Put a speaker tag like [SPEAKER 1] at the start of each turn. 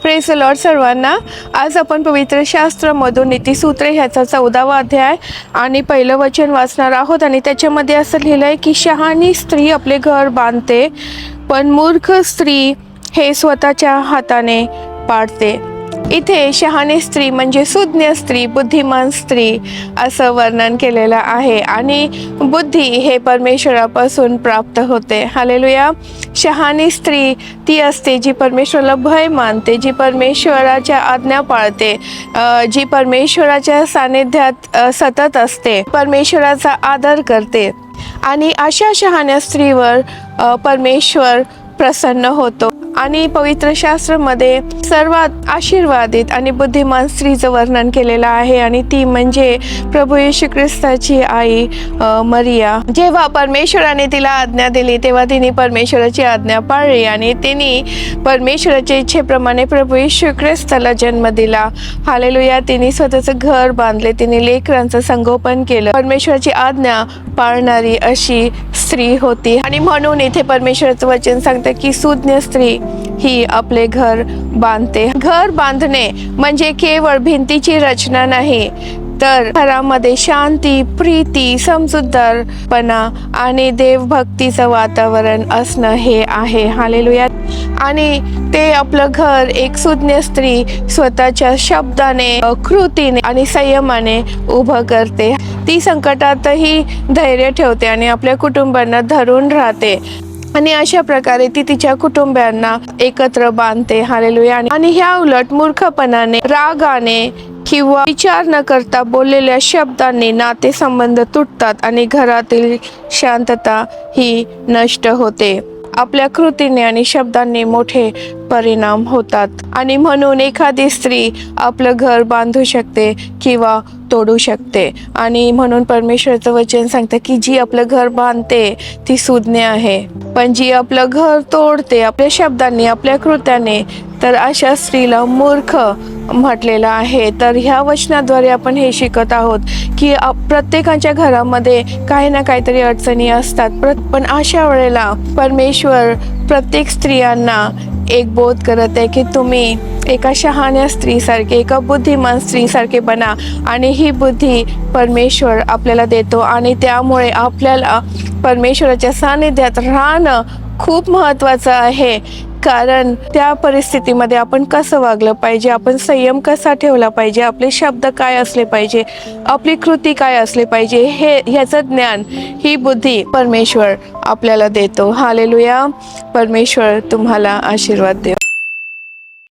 [SPEAKER 1] Praise the Lord सर्वांना। आज आपण पवित्र शास्त्रामधून नीतिसूत्रे ह्याचा 14वा अध्याय आणि पहिलं वचन वाचणार आहोत। आणि त्याच्यामध्ये असं लिहिलं आहे की शहाणी स्त्री आपले घर बांधते, पण मूर्ख स्त्री हे स्वतःच्या हाताने पाडते। इथे शहाणी स्त्री म्हणजे सुज्ञ स्त्री, बुद्धिमान स्त्री असं वर्णन केलेलं आहे। आणि बुद्धी हे परमेश्वरापासून प्राप्त होते। हालेलुया। शहाणी स्त्री ती असते जी परमेश्वराला भय मानते, जी परमेश्वराच्या आज्ञा पाळते, जी परमेश्वराच्या सानिध्यात सतत असते, परमेश्वराचा आदर करते। आणि अशा शहाण्या स्त्रीवर परमेश्वर प्रसन्न होतो। आणि पवित्र शास्त्रामध्ये सर्वात आशीर्वादित आणि बुद्धिमान स्त्रीचं वर्णन केलेलं आहे, आणि ती म्हणजे प्रभू येशू ख्रिस्ताची आई मरिया। जेव्हा परमेश्वराने तिला आज्ञा दिली तेव्हा तिने परमेश्वराची आज्ञा पाळली आणि तिने परमेश्वराच्या इच्छेप्रमाणे प्रभू येशू ख्रिस्ताला जन्म दिला। हालेलुया। तिने स्वतःचं घर बांधले, तिने लेकरांचं संगोपन केलं, परमेश्वराची आज्ञा पाळणारी अशी स्त्री होती। आणि म्हणून इथे परमेश्वराचं वचन सांगतं की सुज्ञ स्त्री ही आपले घर बांधते। घर बांधणे म्हणजे केवळ भिंतीची रचना नाही, तर घरामध्ये शांती, प्रीती, समजूतदारपणा आणि देवभक्तीचं वातावरण असणं हे आहे। हालेलुया। आणि ते आपलं घर एक सुज्ञ स्त्री स्वतःच्या शब्दाने, कृतीने आणि संयमाने उभं करते। ती संकटातही धैर्य ठेवते आणि आपल्या कुटुंबांना धरून राहते, आणि अशा प्रकारे ती तिच्या कुटुंबांना एकत्र बांधते। हालेलुया। आणि ह्या उलट मूर्खपणाने, रागाने किंवा विचार न करता बोललेल्या शब्दांनी नातेसंबंध तुटतात आणि घरातील शांतता ही नष्ट होते। आपल्या कृतीने आणि शब्दांनी मोठे परिणाम होतात। आणि म्हणून एखादी स्त्री आपलं घर बांधू शकते किंवा तोडू शकते। आणि म्हणून परमेश्वराचं वचन सांगतं की जी आपलं घर बांधते ती सुज्ञ आहे, पण जी आपलं घर तोडते आपल्या शब्दांनी, आपल्या कृत्याने, तर अशा स्त्रीला मूर्ख म्हटलेलं आहे। तर ह्या वचनाद्वारे आपण हे शिकत आहोत की प्रत्येकाच्या घरामध्ये काही ना काहीतरी अडचणी असतात, पण अशा वेळेला परमेश्वर प्रत्येक स्त्रियांना एक बोध करत आहे की तुम्ही एका शहाण्या स्त्रीसारखे, एका बुद्धिमान स्त्रीसारखे बना। आणि ही बुद्धी परमेश्वर आपल्याला देतो, आणि त्यामुळे आपल्याला परमेश्वराच्या सानिध्यात राहणं खूप महत्त्वाचं आहे। कारण त्या परिस्थितीमध्ये आपण कसं वागलं पाहिजे, आपण संयम कसा ठेवला पाहिजे, आपले शब्द काय असले पाहिजे, आपली कृती काय असली पाहिजे, ह्याचं ज्ञान, ही बुद्धी परमेश्वर आपल्याला देतो। हालेलुया। परमेश्वर तुम्हाला आशीर्वाद देव।